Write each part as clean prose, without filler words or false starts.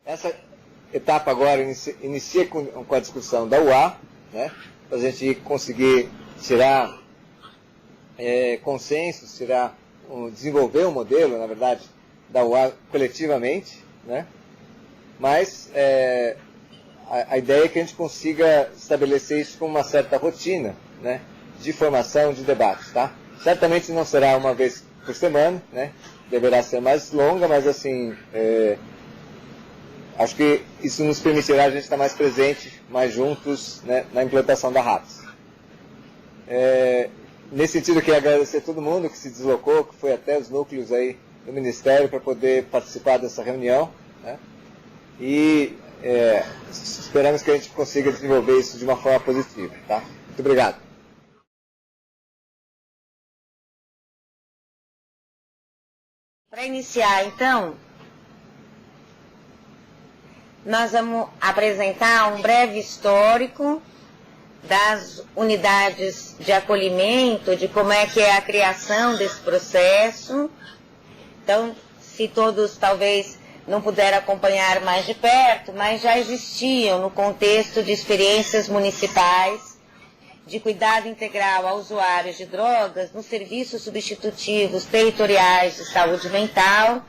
Essa etapa agora inicia com a discussão da UA, né, para a gente conseguir tirar consensos, desenvolver um modelo, na verdade, da UA coletivamente, né, mas a ideia é que a gente consiga estabelecer isso com uma certa rotina, né, de formação, de debate, tá? Certamente não será uma vez por semana, né, deverá ser mais longa, mas assim, acho que isso nos permitirá a gente estar mais presente, mais juntos, né, na implantação da RAPS. Nesse sentido, eu queria agradecer a todo mundo que se deslocou, que foi até os núcleos aí do Ministério para poder participar dessa reunião, né, e esperamos que a gente consiga desenvolver isso de uma forma positiva. Tá? Muito obrigado. Para iniciar, então, nós vamos apresentar um breve histórico das unidades de acolhimento, de como é que é a criação desse processo. Então, se todos talvez não puderam acompanhar mais de perto, mas já existiam no contexto de experiências municipais de cuidado integral a usuários de drogas nos serviços substitutivos territoriais de saúde mental.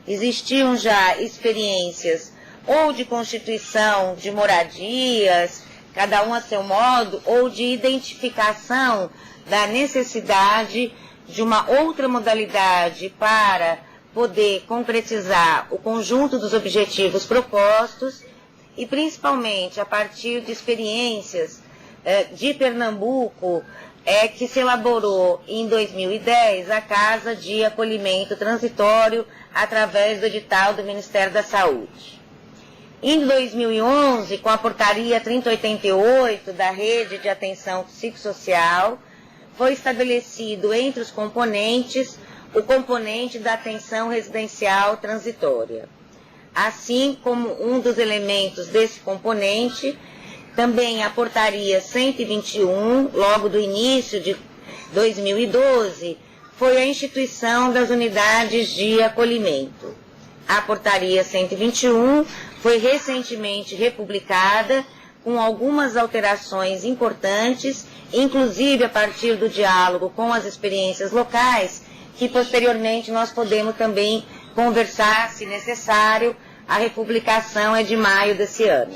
Existiam já experiências ou de constituição de moradias, cada um a seu modo, ou de identificação da necessidade de uma outra modalidade para poder concretizar o conjunto dos objetivos propostos, e principalmente a partir de experiências de Pernambuco, que se elaborou em 2010 a Casa de Acolhimento Transitório através do edital do Ministério da Saúde. Em 2011, com a portaria 3088 da Rede de Atenção Psicossocial, foi estabelecido entre os componentes o componente da atenção residencial transitória. Assim como um dos elementos desse componente, também a portaria 121, logo do início de 2012, foi a instituição das unidades de acolhimento. A portaria 121 foi recentemente republicada com algumas alterações importantes, inclusive a partir do diálogo com as experiências locais, que posteriormente nós podemos também conversar, se necessário. A republicação é de maio desse ano.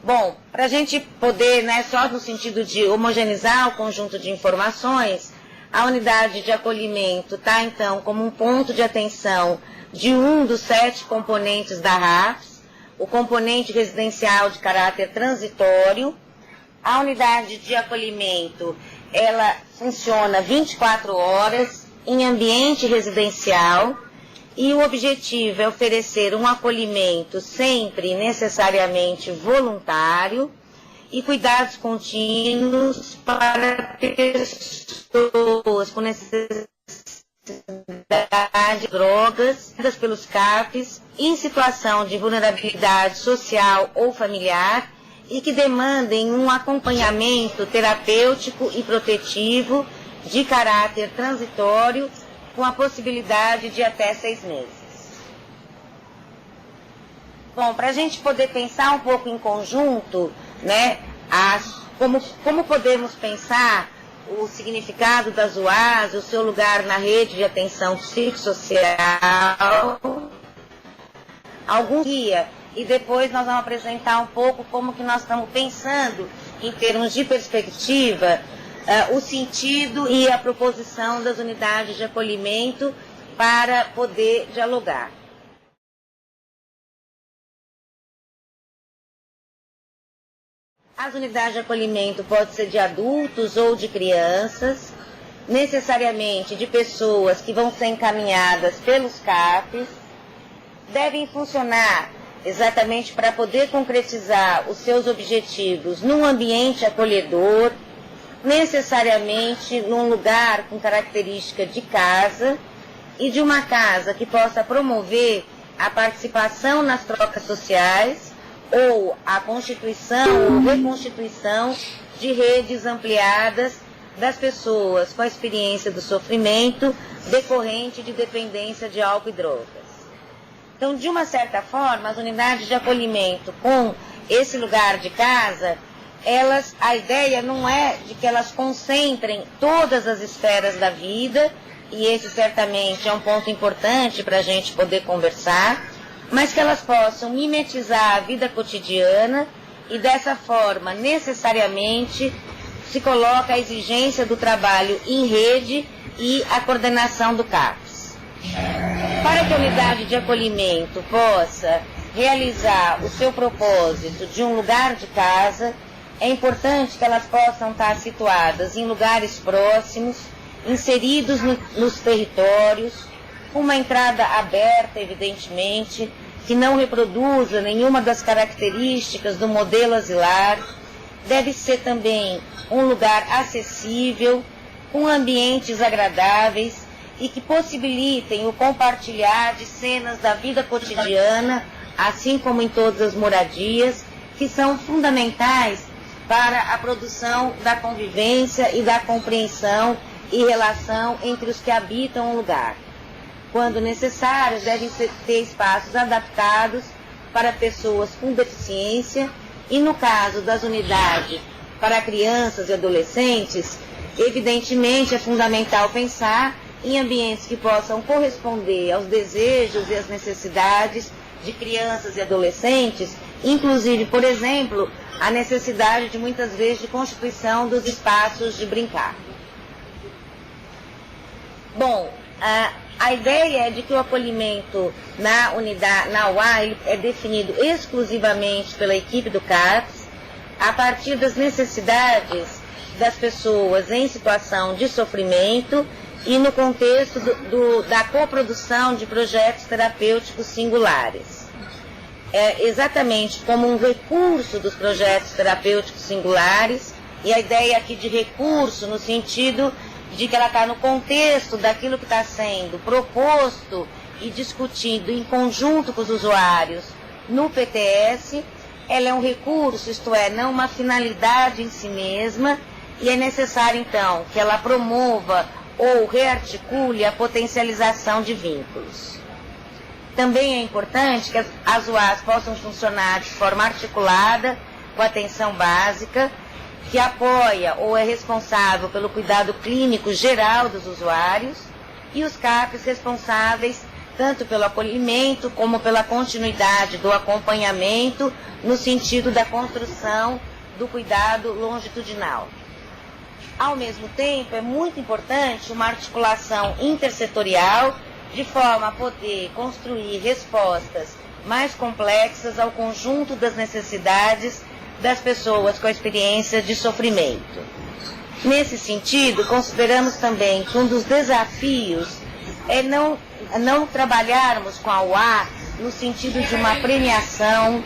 Bom, para a gente poder, só no sentido de homogeneizar o conjunto de informações, a unidade de acolhimento está, então, como um ponto de atenção de um dos 7 componentes da RAPS, o componente residencial de caráter transitório. A unidade de acolhimento, ela funciona 24 horas em ambiente residencial, e o objetivo é oferecer um acolhimento sempre necessariamente voluntário e cuidados contínuos para pessoas com necessidade de drogas pelos CAPs em situação de vulnerabilidade social ou familiar e que demandem um acompanhamento terapêutico e protetivo de caráter transitório com a possibilidade de até 6 meses. Bom, para a gente poder pensar um pouco em conjunto, como podemos pensar o significado das UAs, o seu lugar na rede de atenção psicossocial, algum dia, e depois nós vamos apresentar um pouco como que nós estamos pensando em termos de perspectiva, o sentido e a proposição das unidades de acolhimento para poder dialogar. As unidades de acolhimento podem ser de adultos ou de crianças, necessariamente de pessoas que vão ser encaminhadas pelos CAPs, devem funcionar exatamente para poder concretizar os seus objetivos num ambiente acolhedor, necessariamente num lugar com característica de casa e de uma casa que possa promover a participação nas trocas sociais ou a constituição ou reconstituição de redes ampliadas das pessoas com a experiência do sofrimento decorrente de dependência de álcool e drogas. Então, de uma certa forma, as unidades de acolhimento com esse lugar de casa, a ideia não é de que elas concentrem todas as esferas da vida, e esse certamente é um ponto importante para a gente poder conversar, mas que elas possam mimetizar a vida cotidiana e dessa forma, necessariamente, se coloca a exigência do trabalho em rede e a coordenação do CAPES. Para que a unidade de acolhimento possa realizar o seu propósito de um lugar de casa, é importante que elas possam estar situadas em lugares próximos, inseridos nos territórios, com uma entrada aberta, evidentemente, que não reproduza nenhuma das características do modelo asilar. Deve ser também um lugar acessível, com ambientes agradáveis e que possibilitem o compartilhar de cenas da vida cotidiana, assim como em todas as moradias, que são fundamentais para a produção da convivência e da compreensão e relação entre os que habitam o lugar. Quando necessário, devem ter espaços adaptados para pessoas com deficiência e, no caso das unidades para crianças e adolescentes, evidentemente é fundamental pensar em ambientes que possam corresponder aos desejos e às necessidades de crianças e adolescentes, inclusive, por exemplo, a necessidade de muitas vezes de constituição dos espaços de brincar. Bom, a ideia é de que o acolhimento na UA é definido exclusivamente pela equipe do CAPES, a partir das necessidades das pessoas em situação de sofrimento e no contexto da coprodução de projetos terapêuticos singulares. Exatamente como um recurso dos projetos terapêuticos singulares, e a ideia aqui de recurso no sentido de que ela está no contexto daquilo que está sendo proposto e discutido em conjunto com os usuários no PTS, ela é um recurso, isto é, não uma finalidade em si mesma, e é necessário, então, que ela promova ou rearticule a potencialização de vínculos. Também é importante que as UAs possam funcionar de forma articulada com a atenção básica, que apoia ou é responsável pelo cuidado clínico geral dos usuários, e os CAPES responsáveis tanto pelo acolhimento como pela continuidade do acompanhamento no sentido da construção do cuidado longitudinal. Ao mesmo tempo, é muito importante uma articulação intersetorial de forma a poder construir respostas mais complexas ao conjunto das necessidades das pessoas com a experiência de sofrimento. Nesse sentido, consideramos também que um dos desafios é não trabalharmos com a UA no sentido de uma premiação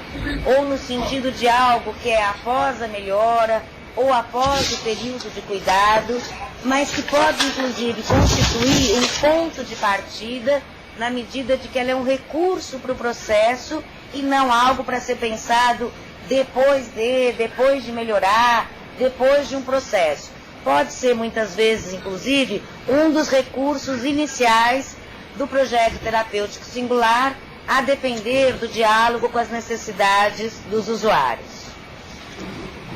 ou no sentido de algo que é após a melhora ou após o período de cuidado, mas que pode inclusive constituir um ponto de partida na medida de que ela é um recurso para o processo e não algo para ser pensado depois de melhorar, depois de um processo. Pode ser muitas vezes, inclusive, um dos recursos iniciais do projeto terapêutico singular, a depender do diálogo com as necessidades dos usuários.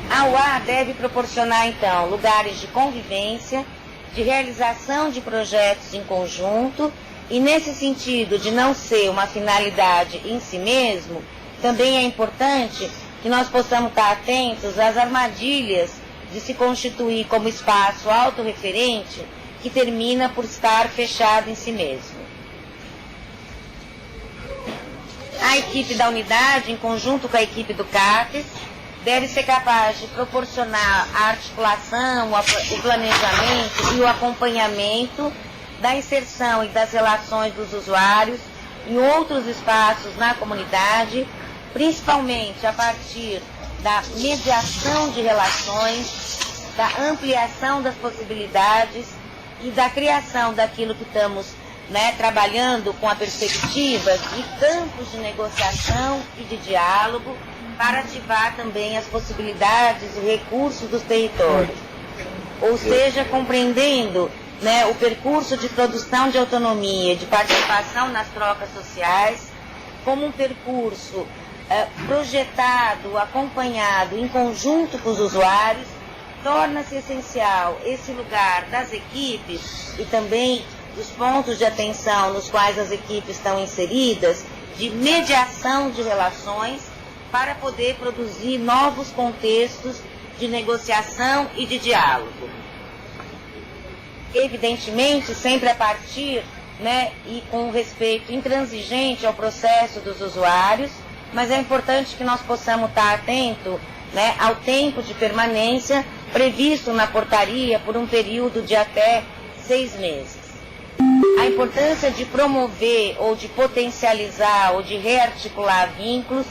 A UA deve proporcionar, então, lugares de convivência, de realização de projetos em conjunto, e nesse sentido de não ser uma finalidade em si mesmo, também é importante que nós possamos estar atentos às armadilhas de se constituir como espaço autorreferente que termina por estar fechado em si mesmo. A equipe da unidade, em conjunto com a equipe do CAPES, deve ser capaz de proporcionar a articulação, o planejamento e o acompanhamento da inserção e das relações dos usuários em outros espaços na comunidade, principalmente a partir da mediação de relações, da ampliação das possibilidades e da criação daquilo que estamos trabalhando com a perspectiva de campos de negociação e de diálogo para ativar também as possibilidades e recursos dos territórios. Ou seja, compreendendo o percurso de produção de autonomia, de participação nas trocas sociais, como um percurso projetado, acompanhado em conjunto com os usuários, torna-se essencial esse lugar das equipes e também dos pontos de atenção nos quais as equipes estão inseridas, de mediação de relações, para poder produzir novos contextos de negociação e de diálogo. Evidentemente, sempre a partir, e com respeito intransigente ao processo dos usuários, mas é importante que nós possamos estar atentos ao tempo de permanência previsto na portaria por um período de até 6 meses. A importância de promover ou de potencializar ou de rearticular vínculos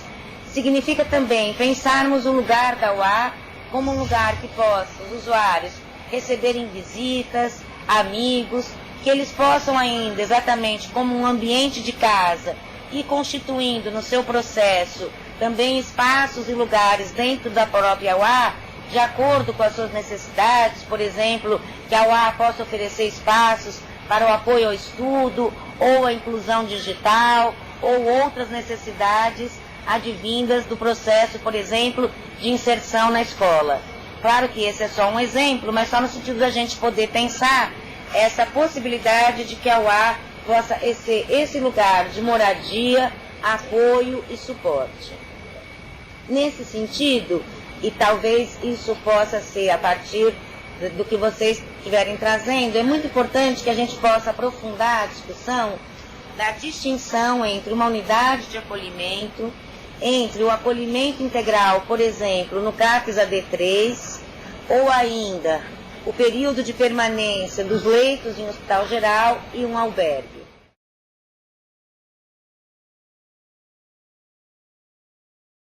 significa também pensarmos o lugar da UA como um lugar que possa os usuários receberem visitas, amigos, que eles possam ainda, exatamente como um ambiente de casa, ir constituindo no seu processo também espaços e lugares dentro da própria UA, de acordo com as suas necessidades, por exemplo, que a UA possa oferecer espaços para o apoio ao estudo, ou a inclusão digital, ou outras necessidades advindas do processo, por exemplo, de inserção na escola. Claro que esse é só um exemplo, mas só no sentido da gente poder pensar essa possibilidade de que a UA possa ser esse lugar de moradia, apoio e suporte. Nesse sentido, e talvez isso possa ser a partir do que vocês estiverem trazendo, é muito importante que a gente possa aprofundar a discussão da distinção entre uma unidade de acolhimento, entre o acolhimento integral, por exemplo, no CAPES AD3, ou ainda o período de permanência dos leitos em hospital geral e um albergue.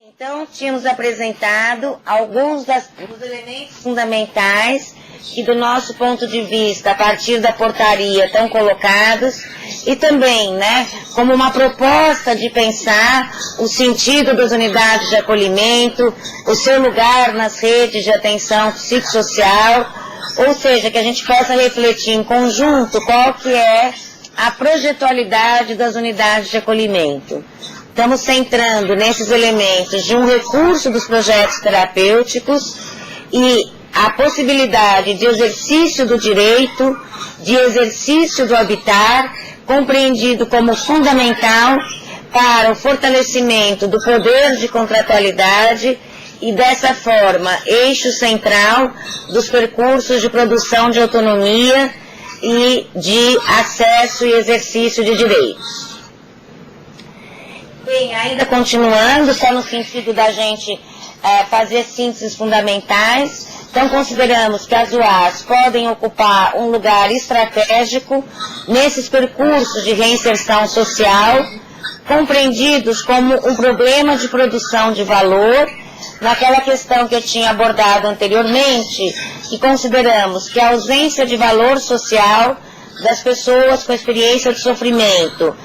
Então, tínhamos apresentado alguns dos elementos fundamentais que, do nosso ponto de vista, a partir da portaria, estão colocados, e também, como uma proposta de pensar o sentido das unidades de acolhimento, o seu lugar nas redes de atenção psicossocial, ou seja, que a gente possa refletir em conjunto qual que é a projetualidade das unidades de acolhimento. Estamos centrando nesses elementos de um recurso dos projetos terapêuticos e a possibilidade de exercício do direito, de exercício do habitar, compreendido como fundamental para o fortalecimento do poder de contratualidade e, dessa forma, eixo central dos percursos de produção de autonomia e de acesso e exercício de direitos. Bem, ainda continuando, só no sentido da gente fazer sínteses fundamentais, então consideramos que as UAs podem ocupar um lugar estratégico nesses percursos de reinserção social, compreendidos como um problema de produção de valor, naquela questão que eu tinha abordado anteriormente, que consideramos que a ausência de valor social das pessoas com experiência de sofrimento,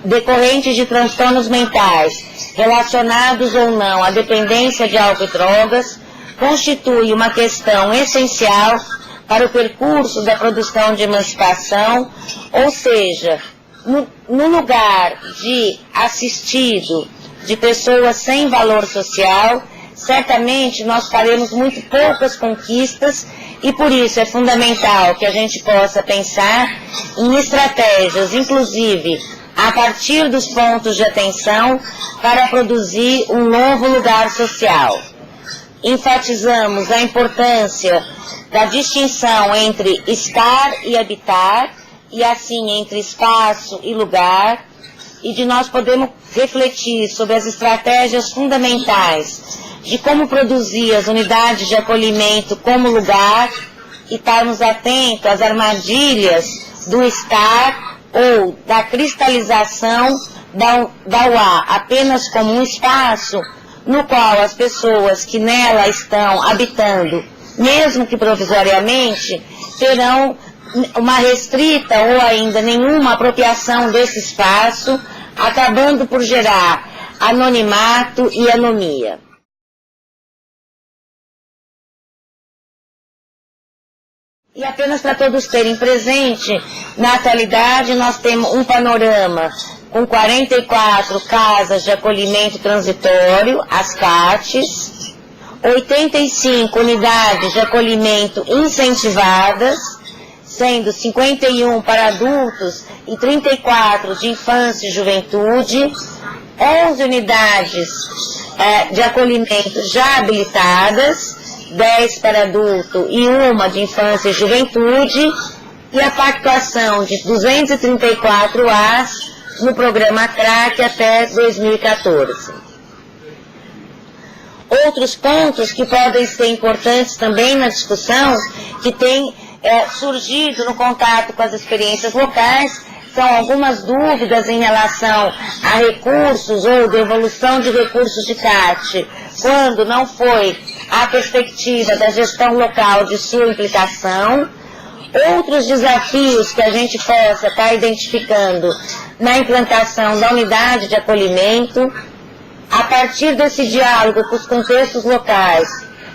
decorrentes de transtornos mentais, relacionados ou não à dependência de álcool e drogas, constitui uma questão essencial para o percurso da produção de emancipação, ou seja, no lugar de assistido de pessoas sem valor social, certamente nós faremos muito poucas conquistas e por isso é fundamental que a gente possa pensar em estratégias, inclusive a partir dos pontos de atenção, para produzir um novo lugar social. Enfatizamos a importância da distinção entre estar e habitar, e assim entre espaço e lugar, e de nós podermos refletir sobre as estratégias fundamentais de como produzir as unidades de acolhimento como lugar e estarmos atentos às armadilhas do estar ou da cristalização da UA apenas como um espaço no qual as pessoas que nela estão habitando, mesmo que provisoriamente, terão uma restrita ou ainda nenhuma apropriação desse espaço, acabando por gerar anonimato e anomia. E apenas para todos terem presente, na atualidade nós temos um panorama com 44 casas de acolhimento transitório, as CATs, 85 unidades de acolhimento incentivadas, sendo 51 para adultos e 34 de infância e juventude, 11 unidades de acolhimento já habilitadas, 10 para adulto e uma de infância e juventude, e a pactuação de 234 As no programa CRAC até 2014. Outros pontos que podem ser importantes também na discussão, que tem surgido no contato com as experiências locais, são algumas dúvidas em relação a recursos ou devolução de recursos de CAT, quando não foi a perspectiva da gestão local de sua implicação. Outros desafios que a gente possa estar identificando na implantação da unidade de acolhimento, a partir desse diálogo com os contextos locais,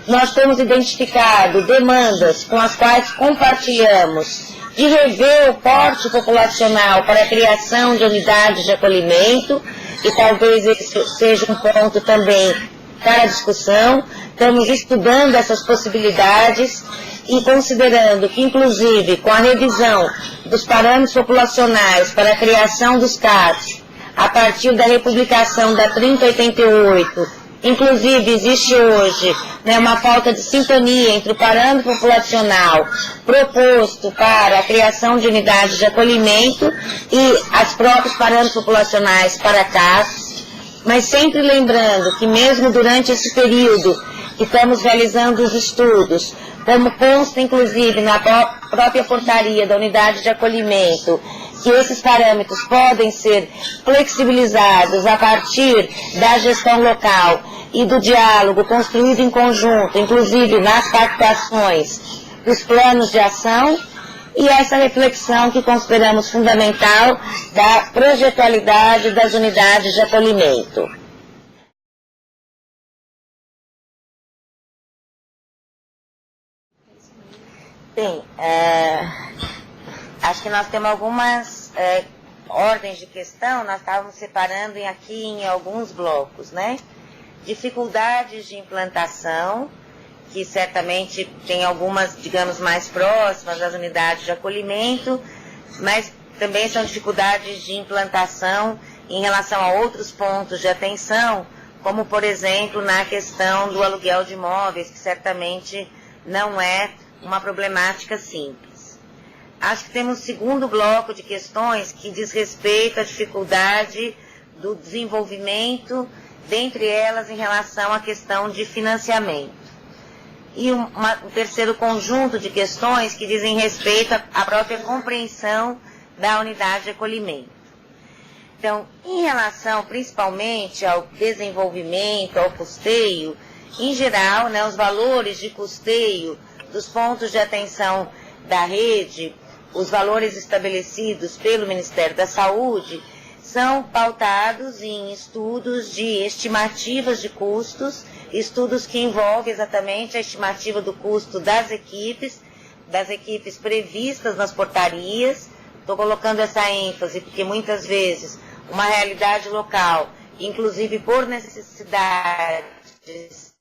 nós temos identificado demandas com as quais compartilhamos de rever o porte populacional para a criação de unidades de acolhimento, e talvez esse seja um ponto também para a discussão. Estamos estudando essas possibilidades e considerando que, inclusive, com a revisão dos parâmetros populacionais para a criação dos CATs, a partir da republicação da 3088, inclusive existe hoje uma falta de sintonia entre o parâmetro populacional proposto para a criação de unidades de acolhimento e os próprios parâmetros populacionais para CATs, mas sempre lembrando que mesmo durante esse período que estamos realizando os estudos, como consta inclusive na própria portaria da unidade de acolhimento, que esses parâmetros podem ser flexibilizados a partir da gestão local e do diálogo construído em conjunto, inclusive nas pactuações dos planos de ação, e essa reflexão que consideramos fundamental da projetualidade das unidades de acolhimento. Bem, acho que nós temos algumas ordens de questão, nós estávamos separando aqui em alguns blocos, né? Dificuldades de implantação, que certamente tem algumas, digamos, mais próximas das unidades de acolhimento, mas também são dificuldades de implantação em relação a outros pontos de atenção, como, por exemplo, na questão do aluguel de imóveis, que certamente não é uma problemática simples. Acho que temos um segundo bloco de questões que diz respeito à dificuldade do desenvolvimento, dentre elas em relação à questão de financiamento. E um terceiro conjunto de questões que dizem respeito à própria compreensão da unidade de acolhimento. Então, em relação principalmente ao desenvolvimento, ao custeio, em geral, os valores de custeio dos pontos de atenção da rede, os valores estabelecidos pelo Ministério da Saúde, são pautados em estudos de estimativas de custos, estudos que envolvem exatamente a estimativa do custo das equipes previstas nas portarias. Estou colocando essa ênfase porque muitas vezes uma realidade local, inclusive por necessidades,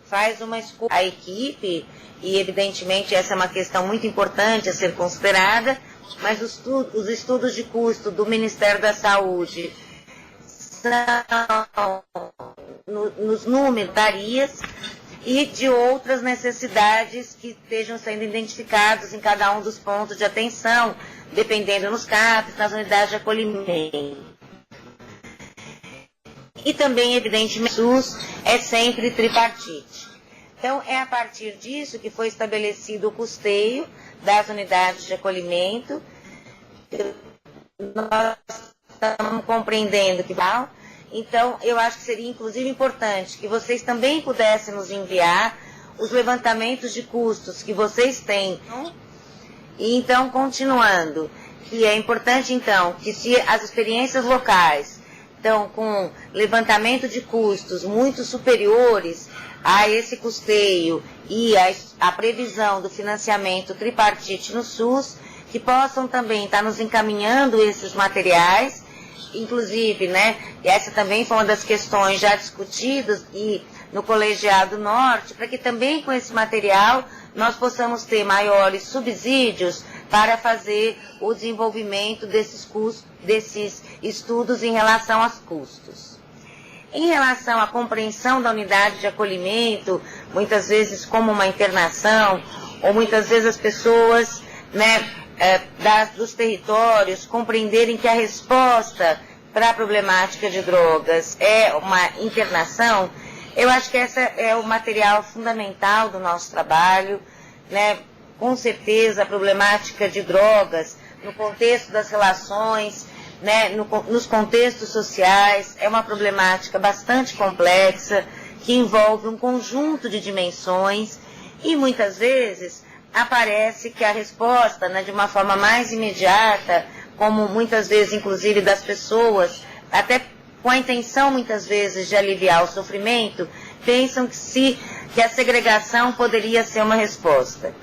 faz uma escolha a equipe, e evidentemente essa é uma questão muito importante a ser considerada, mas os estudos de custo do Ministério da Saúde são nos números darias e de outras necessidades que estejam sendo identificadas em cada um dos pontos de atenção, dependendo nos CAPs, nas unidades de acolhimento. E também, evidentemente, o SUS é sempre tripartite. Então, é a partir disso que foi estabelecido o custeio das unidades de acolhimento. Nós estamos compreendendo que tal. Então, eu acho que seria, inclusive, importante que vocês também pudessem nos enviar os levantamentos de custos que vocês têm. E, então, continuando, que é importante, então, que se as experiências locais estão com levantamento de custos muito superiores a esse custeio e a previsão do financiamento tripartite no SUS, que possam também estar nos encaminhando esses materiais inclusive, né, e essa também foi uma das questões já discutidas no Colegiado Norte, para que também com esse material nós possamos ter maiores subsídios para fazer o desenvolvimento desses estudos em relação aos custos. Em relação à compreensão da unidade de acolhimento, muitas vezes como uma internação, ou muitas vezes as pessoas, né, dos territórios compreenderem que a resposta para a problemática de drogas é uma internação, eu acho que esse é o material fundamental do nosso trabalho, né? Com certeza a problemática de drogas no contexto das relações, né, nos contextos sociais, é uma problemática bastante complexa, que envolve um conjunto de dimensões e muitas vezes aparece que a resposta, né, de uma forma mais imediata, como muitas vezes inclusive das pessoas, até com a intenção muitas vezes de aliviar o sofrimento, pensam que a segregação poderia ser uma resposta.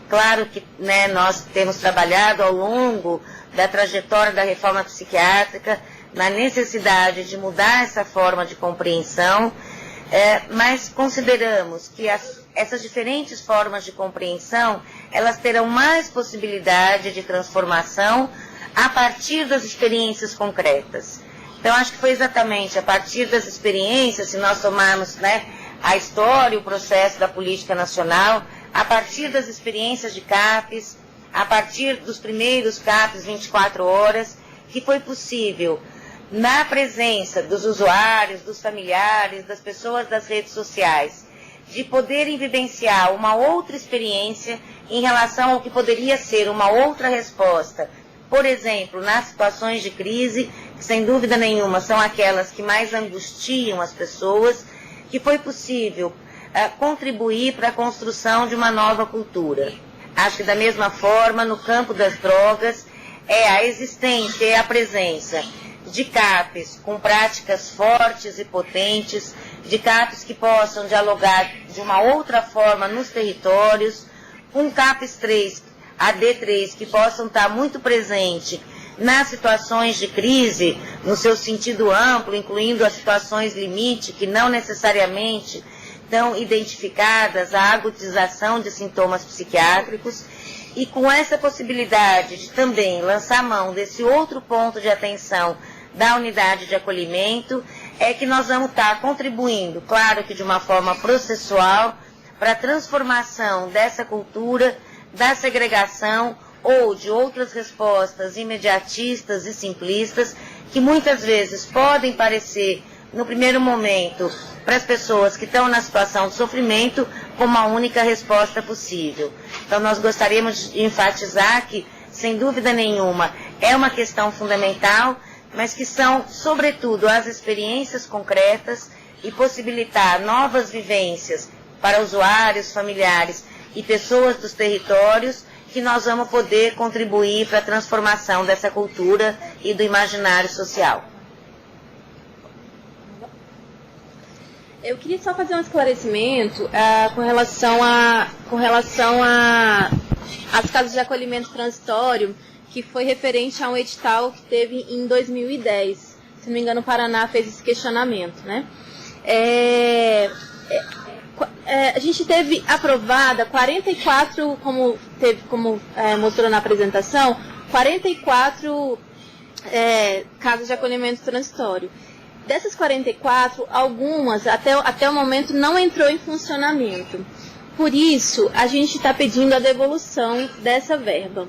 Claro que, né, nós temos trabalhado ao longo da trajetória da reforma psiquiátrica na necessidade de mudar essa forma de compreensão, mas consideramos que essas diferentes formas de compreensão, elas terão mais possibilidade de transformação a partir das experiências concretas. Então, acho que foi exatamente a partir das experiências, se nós tomarmos, né, a história, o processo da política nacional, a partir das experiências de CAPES, a partir dos primeiros CAPES 24 horas, que foi possível, na presença dos usuários, dos familiares, das pessoas das redes sociais, de poderem vivenciar uma outra experiência em relação ao que poderia ser uma outra resposta. Por exemplo, nas situações de crise, que sem dúvida nenhuma são aquelas que mais angustiam as pessoas, que foi possível contribuir para a construção de uma nova cultura. Acho que da mesma forma, no campo das drogas, é a existência e a presença de CAPES com práticas fortes e potentes, de CAPES que possam dialogar de uma outra forma nos territórios, com CAPES 3, AD3, que possam estar muito presentes nas situações de crise, no seu sentido amplo, incluindo as situações limite, que não necessariamente estão identificadas a agutização de sintomas psiquiátricos, e com essa possibilidade de também lançar mão desse outro ponto de atenção da unidade de acolhimento, é que nós vamos estar contribuindo, claro que de uma forma processual, para a transformação dessa cultura da segregação ou de outras respostas imediatistas e simplistas, que muitas vezes podem parecer, no primeiro momento, para as pessoas que estão na situação de sofrimento, como a única resposta possível. Então, nós gostaríamos de enfatizar que, sem dúvida nenhuma, é uma questão fundamental, mas que são, sobretudo, as experiências concretas e possibilitar novas vivências para usuários, familiares e pessoas dos territórios, que nós vamos poder contribuir para a transformação dessa cultura e do imaginário social. Eu queria só fazer um esclarecimento com relação às casas de acolhimento transitório, que foi referente a um edital que teve em 2010. Se não me engano, o Paraná fez esse questionamento, né? A gente teve aprovada 44, como mostrou na apresentação, 44 casas de acolhimento transitório. Dessas 44, algumas até o momento não entrou em funcionamento. Por isso, a gente está pedindo a devolução dessa verba.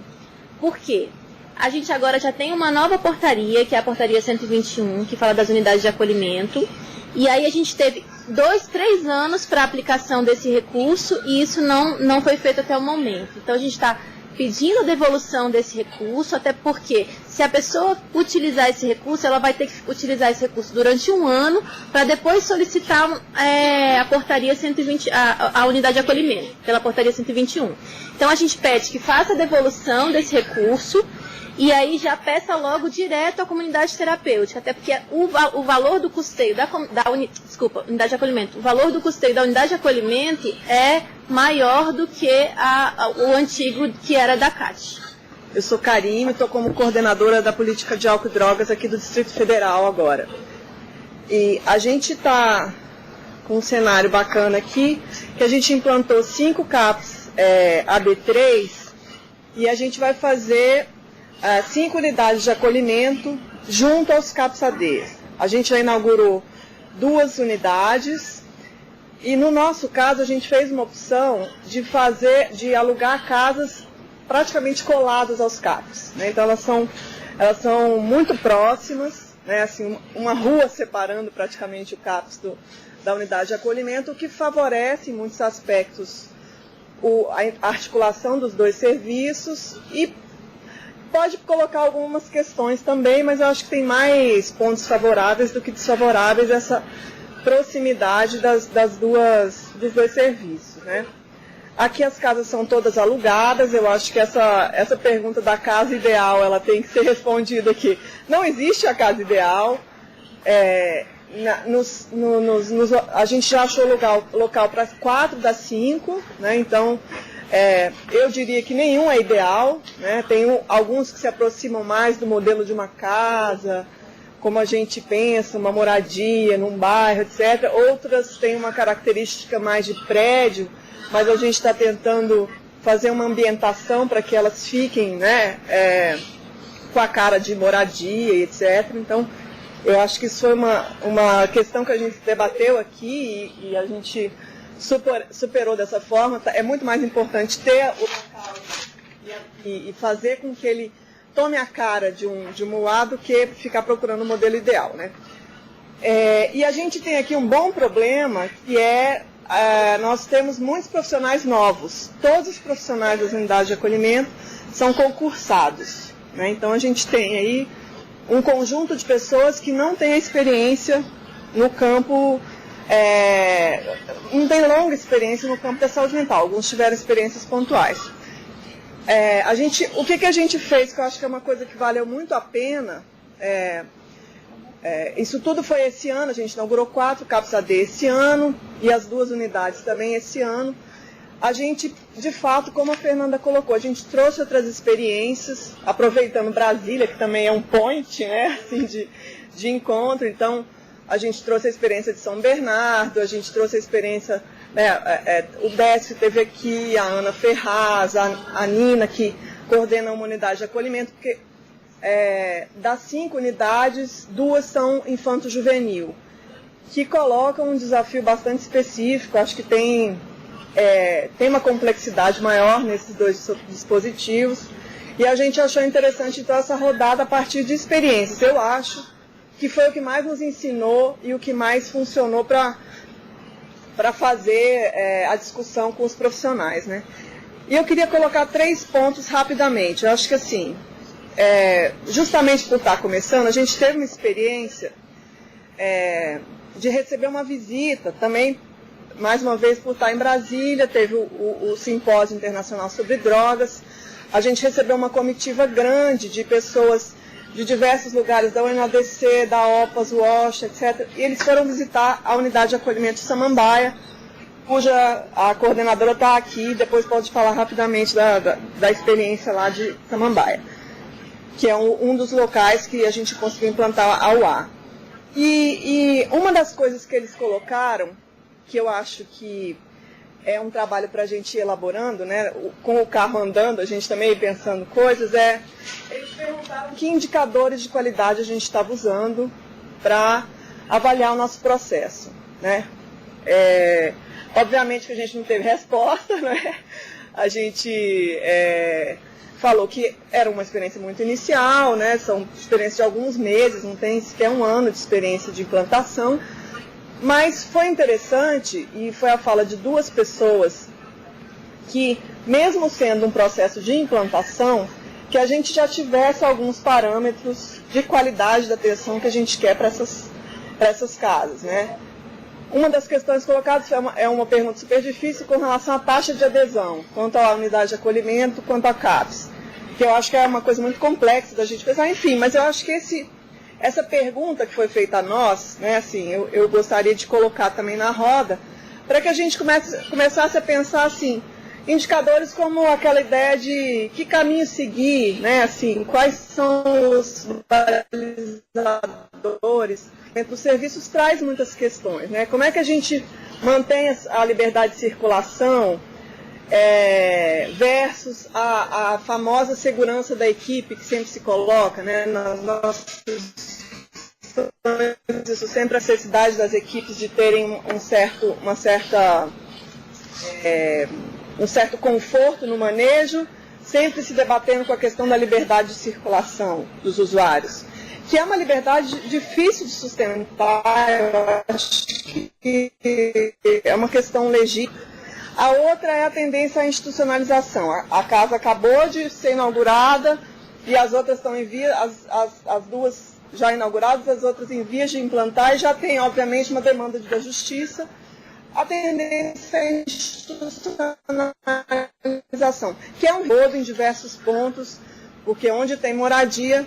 Por quê? A gente agora já tem uma nova portaria, que é a portaria 121, que fala das unidades de acolhimento. E aí a gente teve 2-3 anos para a aplicação desse recurso e isso não foi feito até o momento. Então a gente está pedindo a devolução desse recurso, até porque se a pessoa utilizar esse recurso, ela vai ter que utilizar esse recurso durante um ano para depois solicitar a portaria 120, a unidade de acolhimento, pela portaria 121. Então a gente pede que faça a devolução desse recurso e aí já peça logo direto à comunidade terapêutica, até porque o valor do custeio unidade de acolhimento, o valor do custeio da unidade de acolhimento é maior do que o antigo que era da CAT. Eu sou Karine, estou como coordenadora da política de álcool e drogas aqui do Distrito Federal agora. E a gente está com um cenário bacana aqui, que a gente implantou 5 CAPs AB3 e a gente vai fazer 5 unidades de acolhimento junto aos CAPs AD. A gente já inaugurou 2 unidades e no nosso caso a gente fez uma opção de alugar casas praticamente coladas aos CAPs, né? Então elas são muito próximas, né? Assim, uma rua separando praticamente o CAPs da unidade de acolhimento, o que favorece em muitos aspectos a articulação dos 2 serviços e pode colocar algumas questões também, mas eu acho que tem mais pontos favoráveis do que desfavoráveis essa proximidade dos 2 serviços, né? Aqui as casas são todas alugadas, eu acho que essa pergunta da casa ideal, ela tem que ser respondida aqui. Não existe a casa ideal, a gente já achou local para 4 das 5, né? Então eu diria que nenhum é ideal, né? Tem alguns que se aproximam mais do modelo de uma casa, como a gente pensa, uma moradia num bairro, etc. Outras têm uma característica mais de prédio, mas a gente está tentando fazer uma ambientação para que elas fiquem, né, com a cara de moradia e etc. Então, eu acho que isso foi uma questão que a gente debateu aqui e a gente superou dessa forma. É muito mais importante ter o local e fazer com que ele tome a cara de um lado do que ficar procurando o modelo ideal, né? E a gente tem aqui um bom problema, que nós temos muitos profissionais novos. Todos os profissionais das unidades de acolhimento são concursados, né? Então a gente tem aí um conjunto de pessoas que não têm experiência no campo, não tem longa experiência no campo da saúde mental. Alguns tiveram experiências pontuais. O que a gente fez, que eu acho que é uma coisa que valeu muito a pena, isso tudo foi esse ano, a gente inaugurou 4 CAPs AD esse ano e as 2 unidades também esse ano. A gente, de fato, como a Fernanda colocou, a gente trouxe outras experiências, aproveitando Brasília, que também é um point, né, assim, de encontro. Então, a gente trouxe a experiência de São Bernardo, a gente trouxe a experiência, né, o Décio teve aqui, a Ana Ferraz, a Nina, que coordena uma unidade de acolhimento, porque das 5 unidades, 2 são infanto-juvenil, que colocam um desafio bastante específico. Acho que tem uma complexidade maior nesses 2 dispositivos, e a gente achou interessante então essa rodada a partir de experiências. Eu acho que foi o que mais nos ensinou e o que mais funcionou para fazer a discussão com os profissionais, né? E eu queria colocar 3 pontos rapidamente. Eu acho que assim, justamente por estar começando, a gente teve uma experiência de receber uma visita também, mais uma vez por estar em Brasília, teve o Simpósio Internacional sobre Drogas. A gente recebeu uma comitiva grande de pessoas de diversos lugares, da UNODC, da OPAS, WASH, etc. E eles foram visitar a unidade de acolhimento de Samambaia, cuja a coordenadora está aqui, depois pode falar rapidamente da experiência lá de Samambaia, que é um dos locais que a gente conseguiu implantar a UA. E uma das coisas que eles colocaram, que eu acho que é um trabalho para a gente ir elaborando, né, com o carro andando, a gente também pensando coisas, eles perguntaram que indicadores de qualidade a gente estava usando para avaliar o nosso processo, né? Obviamente que a gente não teve resposta, né? A gente falou que era uma experiência muito inicial, né? São experiências de alguns meses, não tem sequer 1 ano de experiência de implantação. Mas foi interessante, e foi a fala de 2 pessoas, que mesmo sendo um processo de implantação, que a gente já tivesse alguns parâmetros de qualidade da atenção que a gente quer para essas casas, né? Uma das questões colocadas é uma pergunta super difícil com relação à taxa de adesão, quanto à unidade de acolhimento, quanto a CAPs, que eu acho que é uma coisa muito complexa da gente pensar, enfim, mas eu acho que essa pergunta que foi feita a nós, né, assim, eu gostaria de colocar também na roda, para que a gente começasse a pensar assim, indicadores como aquela ideia de que caminho seguir, né? Assim, quais são os balizadores. Os serviços traz muitas questões, né? Como é que a gente mantém a liberdade de circulação versus a famosa segurança da equipe que sempre se coloca, né? Nas nossas isso sempre a necessidade das equipes de terem um certo conforto no manejo, sempre se debatendo com a questão da liberdade de circulação dos usuários, que é uma liberdade difícil de sustentar, eu acho que é uma questão legítima. A outra é a tendência à institucionalização. A casa acabou de ser inaugurada e as outras estão em via, as duas já inauguradas, as outras em vias de implantar, e já tem, obviamente, uma demanda da justiça. A tendência é a institucionalização, que é um todo em diversos pontos, porque onde tem moradia,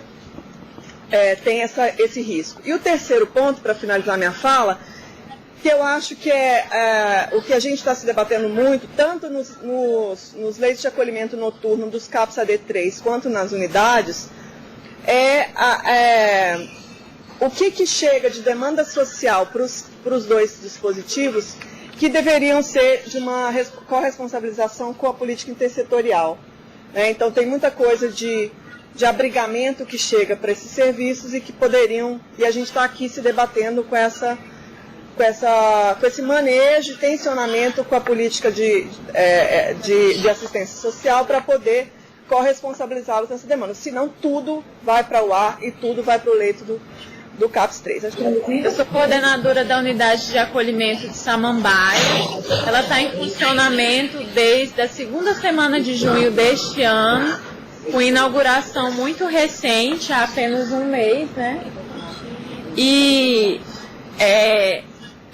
tem esse risco. E o terceiro ponto, para finalizar minha fala, que eu acho que é o que a gente está se debatendo muito, tanto nos leitos de acolhimento noturno dos CAPS AD3, quanto nas unidades, o que chega de demanda social para os dois dispositivos, que deveriam ser de uma corresponsabilização com a política intersetorial, né? Então tem muita coisa de abrigamento que chega para esses serviços e que poderiam, e a gente está aqui se debatendo com esse manejo e tensionamento com a política de assistência social para poder corresponsabilizá-los nessa demanda. Senão tudo vai para o ar e tudo vai para o leito do CAPS 3. Eu sou coordenadora da unidade de acolhimento de Samambaia. Ela está em funcionamento desde a segunda semana de junho deste ano, com inauguração muito recente, há apenas um mês, né? E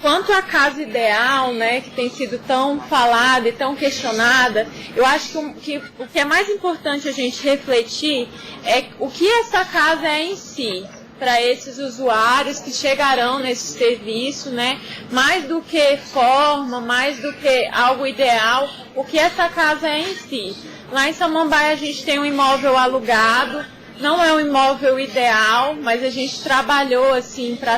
quanto à casa ideal, né, que tem sido tão falada e tão questionada, eu acho que o que é mais importante a gente refletir é o que essa casa é em si, para esses usuários que chegarão nesse serviço, né, mais do que forma, mais do que algo ideal, o que essa casa é em si. Lá em Samambaia a gente tem um imóvel alugado, não é um imóvel ideal, mas a gente trabalhou assim para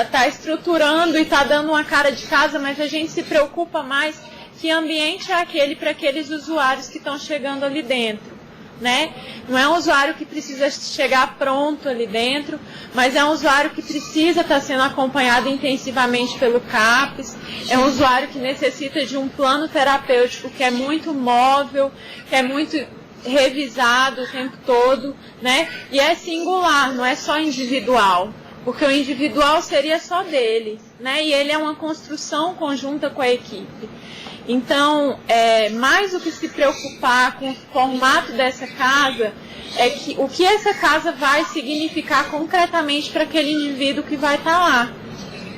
estar estruturando e está dando uma cara de casa, mas a gente se preocupa mais que ambiente é aquele para aqueles usuários que estão chegando ali dentro, né? Não é um usuário que precisa chegar pronto ali dentro, mas é um usuário que precisa estar sendo acompanhado intensivamente pelo CAPS, é um usuário que necessita de um plano terapêutico que é muito móvel, que é muito revisado o tempo todo, né? E é singular, não é só individual. Porque o individual seria só dele, né? E ele é uma construção conjunta com a equipe. Então, mais do que se preocupar com o formato dessa casa, é que o que essa casa vai significar concretamente para aquele indivíduo que vai estar lá,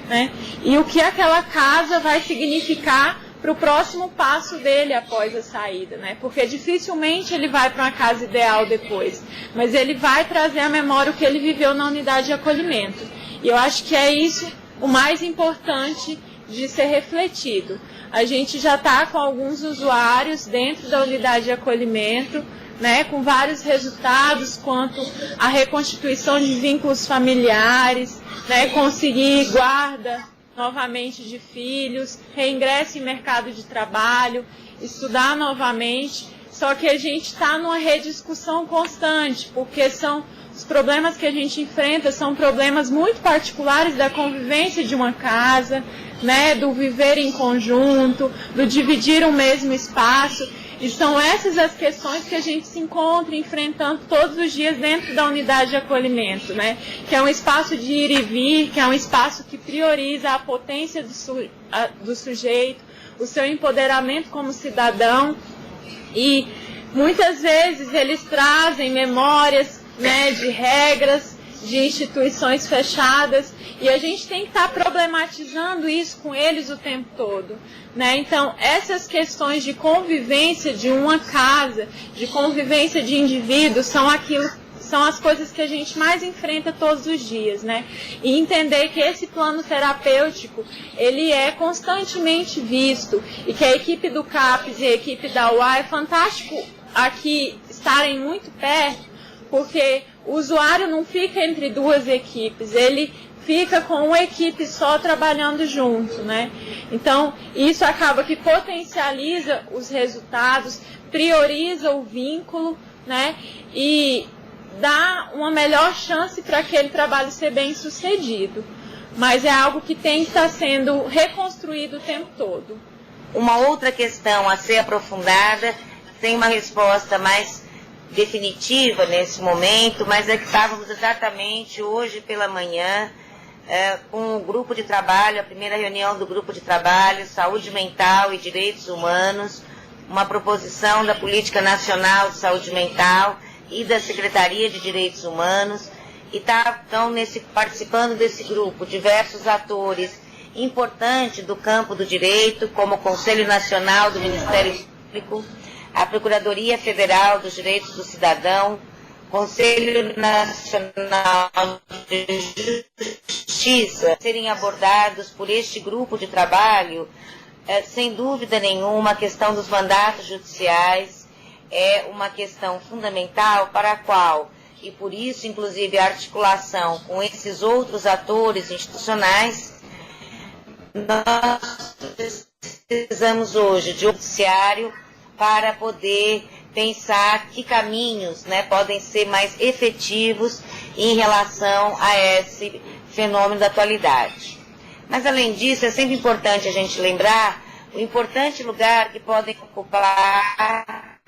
né? E o que aquela casa vai significar para o próximo passo dele após a saída, né? Porque dificilmente ele vai para uma casa ideal depois, mas ele vai trazer à memória o que ele viveu na unidade de acolhimento. E eu acho que é isso o mais importante de ser refletido. A gente já está com alguns usuários dentro da unidade de acolhimento, né, com vários resultados quanto à reconstituição de vínculos familiares, né, conseguir guarda novamente de filhos, reingresso em mercado de trabalho, estudar novamente, só que a gente está numa rediscussão constante, porque os problemas que a gente enfrenta são problemas muito particulares da convivência de uma casa, né, do viver em conjunto, do dividir o mesmo espaço, e são essas as questões que a gente se encontra enfrentando todos os dias dentro da unidade de acolhimento, né? Que é um espaço de ir e vir, que é um espaço que prioriza a potência do sujeito, o seu empoderamento como cidadão, e muitas vezes eles trazem memórias, né, de regras, de instituições fechadas, e a gente tem que estar problematizando isso com eles o tempo todo, né? Então, essas questões de convivência de uma casa, de convivência de indivíduos, são aquilo são as coisas que a gente mais enfrenta todos os dias, né? E entender que esse plano terapêutico, ele é constantemente visto e que a equipe do CAPES e a equipe da UA é fantástico aqui estarem muito perto, porque o usuário não fica entre duas equipes, ele fica com uma equipe só trabalhando junto, né? Então, isso acaba que potencializa os resultados, prioriza o vínculo, né? E dá uma melhor chance para aquele trabalho ser bem sucedido. Mas é algo que tem que estar sendo reconstruído o tempo todo. Uma outra questão a ser aprofundada, tem uma resposta mais definitiva nesse momento, mas é que estávamos exatamente hoje pela manhã com o grupo de trabalho, a primeira reunião do grupo de trabalho, Saúde Mental e Direitos Humanos, uma proposição da Política Nacional de Saúde Mental e da Secretaria de Direitos Humanos, e estão participando desse grupo diversos atores importantes do campo do direito, como o Conselho Nacional do Ministério Público, a Procuradoria Federal dos Direitos do Cidadão, Conselho Nacional de Justiça, serem abordados por este grupo de trabalho. Sem dúvida nenhuma, a questão dos mandatos judiciais é uma questão fundamental para a qual, e por isso, inclusive, a articulação com esses outros atores institucionais, nós precisamos hoje de um judiciário para poder pensar que caminhos, né, podem ser mais efetivos em relação a esse fenômeno da atualidade. Mas, além disso, é sempre importante a gente lembrar o importante lugar que podem ocupar,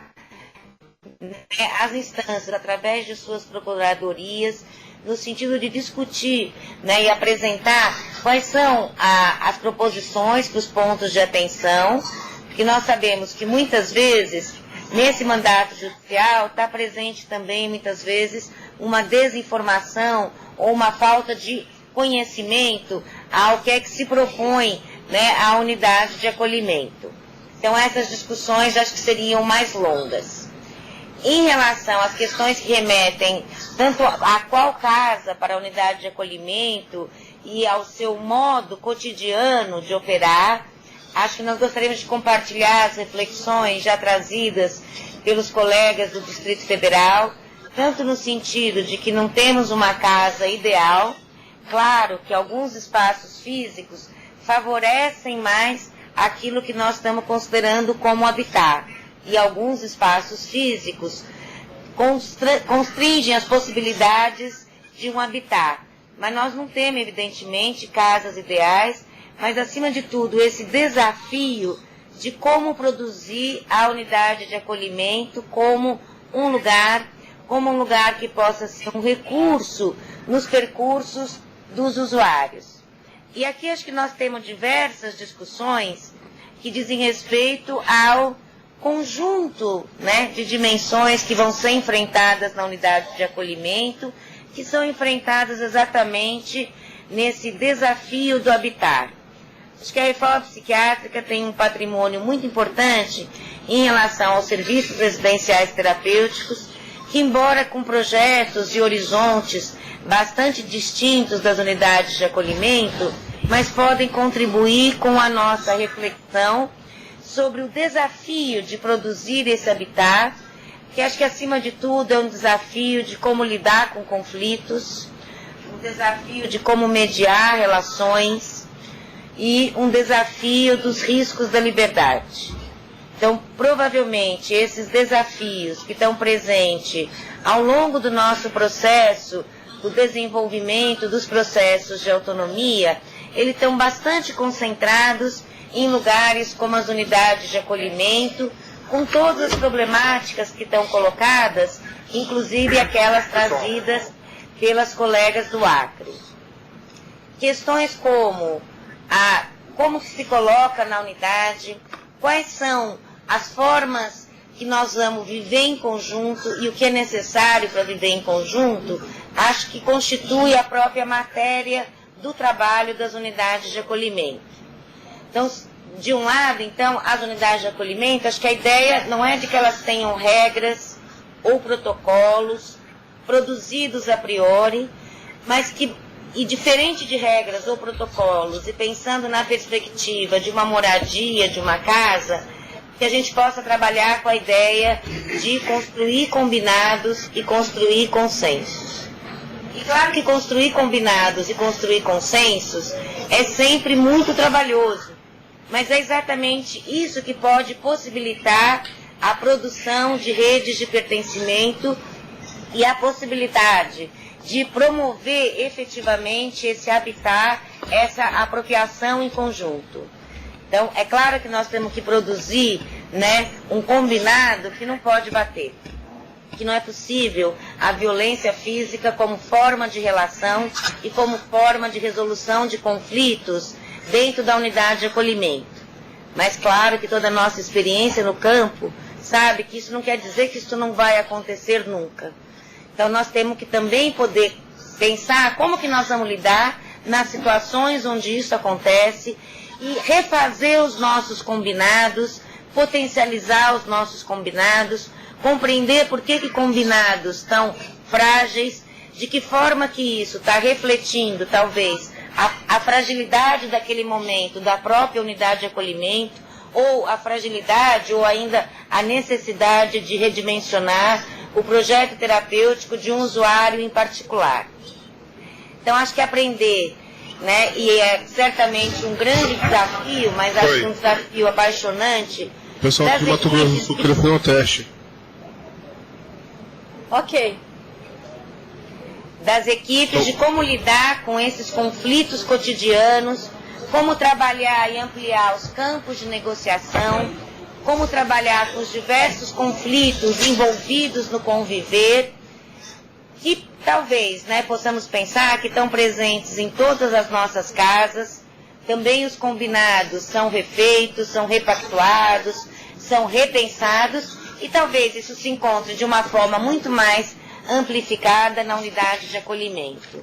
né, as instâncias, através de suas procuradorias, no sentido de discutir, né, e apresentar quais são as proposições para os pontos de atenção, porque nós sabemos que muitas vezes, nesse mandato judicial, está presente também, muitas vezes, uma desinformação ou uma falta de conhecimento ao que é que se propõe, né, a unidade de acolhimento. Então, essas discussões acho que seriam mais longas. Em relação às questões que remetem tanto a qual casa para a unidade de acolhimento e ao seu modo cotidiano de operar, acho que nós gostaríamos de compartilhar as reflexões já trazidas pelos colegas do Distrito Federal, tanto no sentido de que não temos uma casa ideal. Claro que alguns espaços físicos favorecem mais aquilo que nós estamos considerando como habitat, e alguns espaços físicos constringem as possibilidades de um habitat. Mas nós não temos, evidentemente, casas ideais, mas, acima de tudo, esse desafio de como produzir a unidade de acolhimento como um lugar que possa ser um recurso nos percursos dos usuários. E aqui acho que nós temos diversas discussões que dizem respeito ao conjunto, né, de dimensões que vão ser enfrentadas na unidade de acolhimento, que são enfrentadas exatamente nesse desafio do habitat. Acho que a reforma psiquiátrica tem um patrimônio muito importante em relação aos serviços residenciais terapêuticos, que, embora com projetos e horizontes bastante distintos das unidades de acolhimento, mas podem contribuir com a nossa reflexão sobre o desafio de produzir esse habitat, que acho que, acima de tudo, é um desafio de como lidar com conflitos, um desafio de como mediar relações e um desafio dos riscos da liberdade. Então, provavelmente, esses desafios que estão presentes ao longo do nosso processo, do desenvolvimento dos processos de autonomia, eles estão bastante concentrados em lugares como as unidades de acolhimento, com todas as problemáticas que estão colocadas, inclusive aquelas trazidas pelas colegas do Acre. Questões como como se coloca na unidade, quais são as formas que nós vamos viver em conjunto e o que é necessário para viver em conjunto, acho que constitui a própria matéria do trabalho das unidades de acolhimento. Então, de um lado, então, as unidades de acolhimento, acho que a ideia não é de que elas tenham regras ou protocolos produzidos a priori, mas que, e diferente de regras ou protocolos, e pensando na perspectiva de uma moradia, de uma casa, que a gente possa trabalhar com a ideia de construir combinados e construir consensos. E claro que construir combinados e construir consensos é sempre muito trabalhoso, mas é exatamente isso que pode possibilitar a produção de redes de pertencimento e a possibilidade de promover efetivamente esse habitat, essa apropriação em conjunto. Então, é claro que nós temos que produzir, né, um combinado que não pode bater, que não é possível a violência física como forma de relação e como forma de resolução de conflitos dentro da unidade de acolhimento. Mas claro que toda a nossa experiência no campo sabe que isso não quer dizer que isso não vai acontecer nunca. Então nós temos que também poder pensar como que nós vamos lidar nas situações onde isso acontece e refazer os nossos combinados, potencializar os nossos combinados, compreender por que combinados estão frágeis, de que forma que isso está refletindo, talvez, a fragilidade daquele momento da própria unidade de acolhimento, ou a fragilidade, ou ainda a necessidade de redimensionar o projeto terapêutico de um usuário em particular. Então, acho que aprender, né, e é certamente um grande desafio, mas acho que um desafio apaixonante. O pessoal aqui do Mato Grosso do Sul queria fazer um teste. Ok. Das equipes de como lidar com esses conflitos cotidianos, como trabalhar e ampliar os campos de negociação, como trabalhar com os diversos conflitos envolvidos no conviver, que talvez, né, possamos pensar que estão presentes em todas as nossas casas. Também os combinados são refeitos, são repactuados, são repensados, e talvez isso se encontre de uma forma muito mais amplificada na unidade de acolhimento.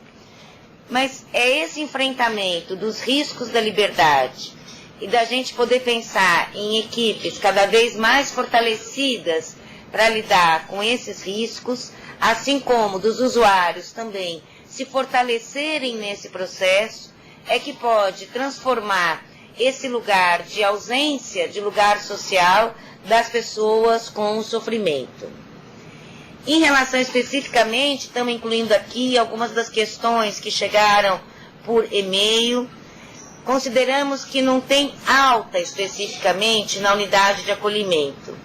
Mas é esse enfrentamento dos riscos da liberdade e da gente poder pensar em equipes cada vez mais fortalecidas para lidar com esses riscos, assim como dos usuários também se fortalecerem nesse processo, é que pode transformar esse lugar de ausência, de lugar social, das pessoas com o sofrimento. Em relação especificamente, estamos incluindo aqui algumas das questões que chegaram por e-mail. Consideramos que não tem alta especificamente na unidade de acolhimento.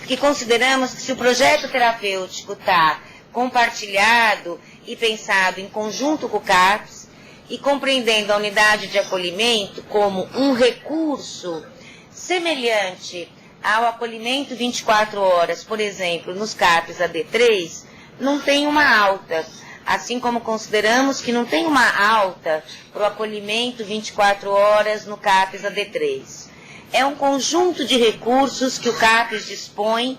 Que consideramos que se o projeto terapêutico está compartilhado e pensado em conjunto com o CAPS e compreendendo a unidade de acolhimento como um recurso semelhante ao acolhimento 24 horas, por exemplo, nos CAPs AD3, não tem uma alta. Assim como consideramos que não tem uma alta para o acolhimento 24 horas no CAPs AD3. É um conjunto de recursos que o CAPs dispõe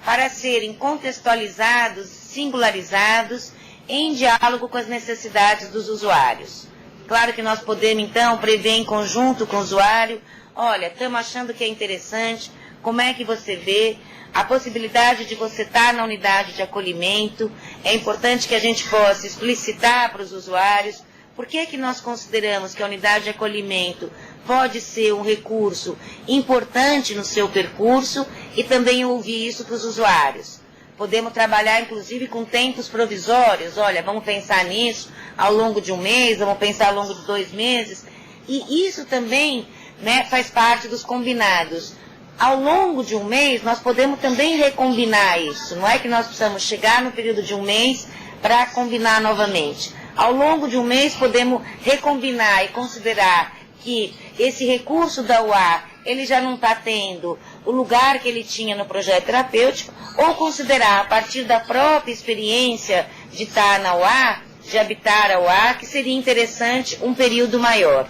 para serem contextualizados, singularizados, em diálogo com as necessidades dos usuários. Claro que nós podemos, então, prever em conjunto com o usuário, olha, estamos achando que é interessante, como é que você vê a possibilidade de você estar na unidade de acolhimento. É importante que a gente possa explicitar para os usuários por que nós consideramos que a unidade de acolhimento pode ser um recurso importante no seu percurso e também ouvir isso para os usuários. Podemos trabalhar, inclusive, com tempos provisórios. Olha, vamos pensar nisso ao longo de um mês, vamos pensar ao longo de 2 meses. E isso também, né, faz parte dos combinados. Ao longo de um mês, nós podemos também recombinar isso. Não é que nós precisamos chegar no período de um mês para combinar novamente. Ao longo de um mês, podemos recombinar e considerar que esse recurso da UA, ele já não está tendo o lugar que ele tinha no projeto terapêutico, ou considerar, a partir da própria experiência de estar na UA, de habitar a UA, que seria interessante um período maior.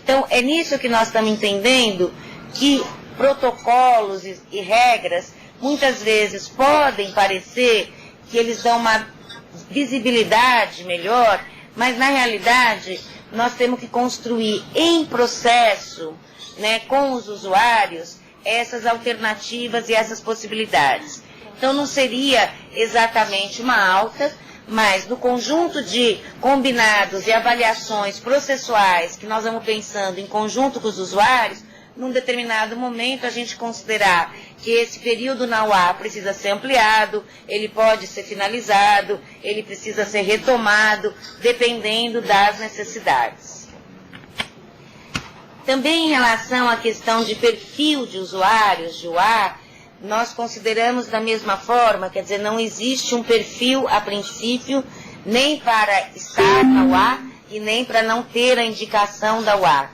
Então, é nisso que nós estamos entendendo que protocolos e regras, muitas vezes podem parecer que eles dão uma visibilidade melhor, mas na realidade nós temos que construir em processo, né, com os usuários, essas alternativas e essas possibilidades. Então não seria exatamente uma alta, mas no conjunto de combinados e avaliações processuais que nós vamos pensando em conjunto com os usuários, num determinado momento a gente considerar que esse período na UA precisa ser ampliado, ele pode ser finalizado, ele precisa ser retomado, dependendo das necessidades. Também em relação à questão de perfil de usuários de UA, nós consideramos da mesma forma, quer dizer, não existe um perfil a princípio, nem para estar na UA e nem para não ter a indicação da UA.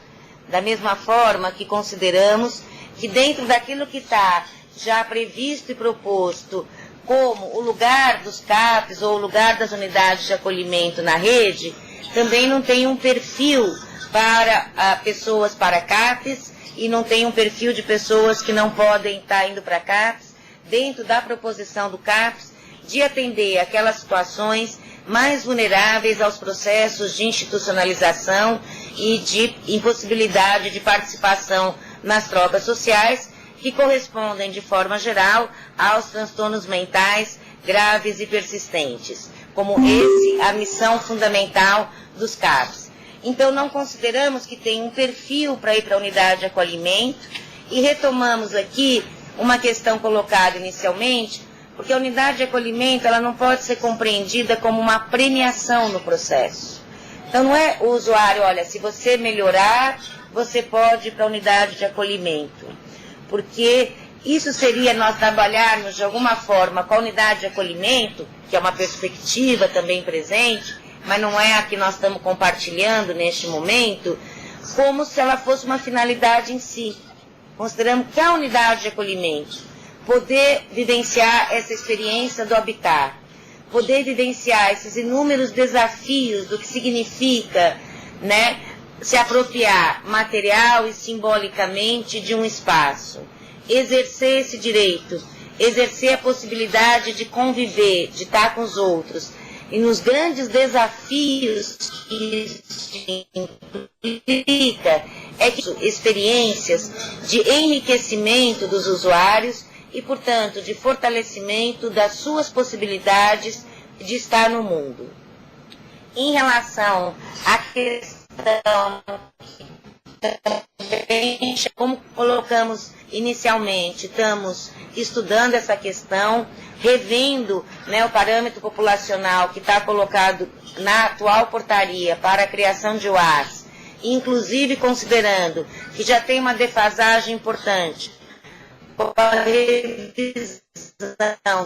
Da mesma forma que consideramos que dentro daquilo que está já previsto e proposto como o lugar dos CAPs ou o lugar das unidades de acolhimento na rede, também não tem um perfil para pessoas para CAPs e não tem um perfil de pessoas que não podem estar indo para CAPs, dentro da proposição do CAPs, de atender aquelas situações mais vulneráveis aos processos de institucionalização e de impossibilidade de participação nas trocas sociais, que correspondem, de forma geral, aos transtornos mentais graves e persistentes, como esse a missão fundamental dos CAPs. Então, não consideramos que tem um perfil para ir para a unidade de acolhimento e retomamos aqui uma questão colocada inicialmente, porque a unidade de acolhimento ela não pode ser compreendida como uma premiação no processo. Então, não é o usuário, olha, se você melhorar, você pode ir para a unidade de acolhimento. Porque isso seria nós trabalharmos de alguma forma com a unidade de acolhimento, que é uma perspectiva também presente, mas não é a que nós estamos compartilhando neste momento, como se ela fosse uma finalidade em si. Consideramos que a unidade de acolhimento, poder vivenciar essa experiência do habitar, poder vivenciar esses inúmeros desafios do que significa, né, se apropriar material e simbolicamente de um espaço, exercer esse direito, exercer a possibilidade de conviver, de estar com os outros, e nos grandes desafios que isso implica, é que experiências de enriquecimento dos usuários e, portanto, de fortalecimento das suas possibilidades de estar no mundo. Em relação à questão, como colocamos inicialmente, estamos estudando essa questão, revendo, né, o parâmetro populacional que está colocado na atual portaria para a criação de UAS, inclusive considerando que já tem uma defasagem importante com a revisão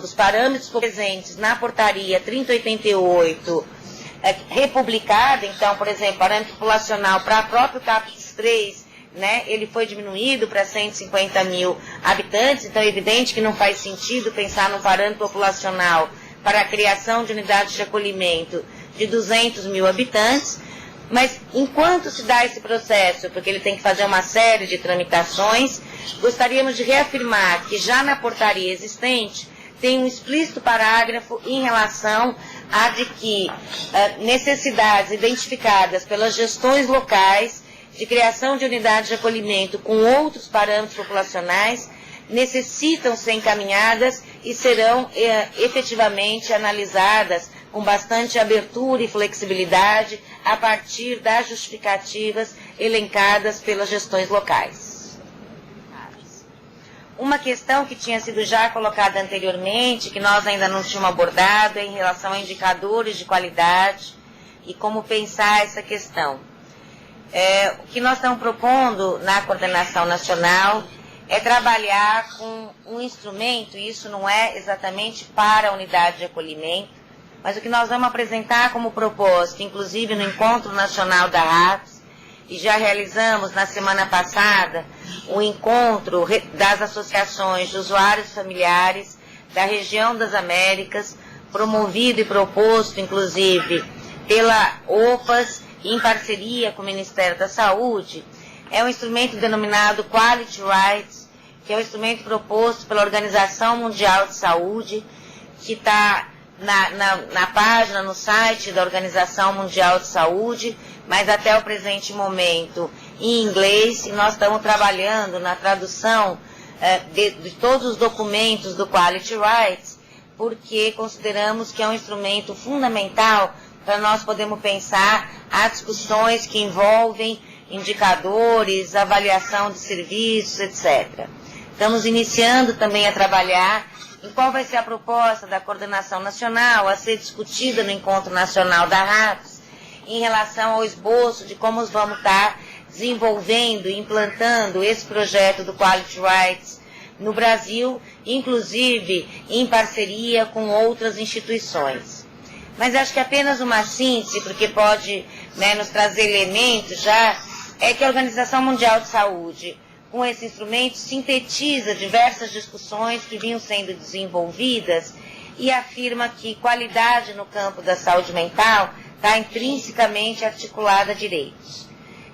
dos parâmetros presentes na portaria 3088, republicada. Então, por exemplo, parâmetro populacional para o próprio CAPES 3, né, ele foi diminuído para 150 mil habitantes, então é evidente que não faz sentido pensar no parâmetro populacional para a criação de unidades de acolhimento de 200 mil habitantes, mas enquanto se dá esse processo, porque ele tem que fazer uma série de tramitações, gostaríamos de reafirmar que já na portaria existente tem um explícito parágrafo em relação a de que necessidades identificadas pelas gestões locais de criação de unidades de acolhimento com outros parâmetros populacionais necessitam ser encaminhadas e serão efetivamente analisadas com bastante abertura e flexibilidade a partir das justificativas elencadas pelas gestões locais. Uma questão que tinha sido já colocada anteriormente, que nós ainda não tínhamos abordado, é em relação a indicadores de qualidade e como pensar essa questão. O que nós estamos propondo na coordenação nacional é trabalhar com um instrumento, e isso não é exatamente para a unidade de acolhimento, mas o que nós vamos apresentar como proposta, inclusive no Encontro Nacional da RAPS, e já realizamos na semana passada o encontro das associações de usuários familiares da região das Américas, promovido e proposto, inclusive, pela OPAS, em parceria com o Ministério da Saúde. É um instrumento denominado Quality Rights, que é um instrumento proposto pela Organização Mundial de Saúde, que está na página, no site da Organização Mundial de Saúde, mas até o presente momento em inglês, e nós estamos trabalhando na tradução de todos os documentos do Quality Rights, porque consideramos que é um instrumento fundamental para nós podermos pensar as discussões que envolvem indicadores, avaliação de serviços, etc. Estamos iniciando também a trabalhar em qual vai ser a proposta da coordenação nacional a ser discutida no Encontro Nacional da RAPS em relação ao esboço de como vamos estar desenvolvendo e implantando esse projeto do Quality Rights no Brasil, inclusive em parceria com outras instituições. Mas acho que apenas uma síntese, porque pode, né, nos trazer elementos já, é que a Organização Mundial de Saúde, com esse instrumento, sintetiza diversas discussões que vinham sendo desenvolvidas e afirma que qualidade no campo da saúde mental está intrinsecamente articulada a direitos.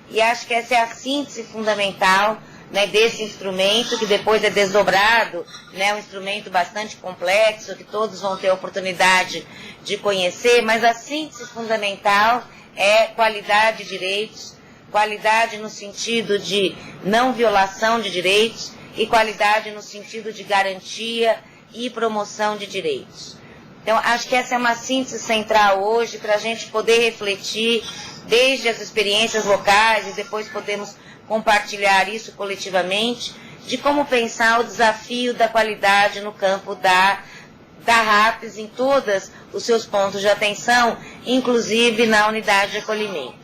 E acho que essa é a síntese fundamental, né, desse instrumento, que depois é desdobrado, né, um instrumento bastante complexo, que todos vão ter a oportunidade de conhecer, mas a síntese fundamental é qualidade de direitos, qualidade no sentido de não violação de direitos e qualidade no sentido de garantia e promoção de direitos. Então, acho que essa é uma síntese central hoje para a gente poder refletir desde as experiências locais e depois podemos compartilhar isso coletivamente, de como pensar o desafio da qualidade no campo da RAPS em todos os seus pontos de atenção, inclusive na unidade de acolhimento.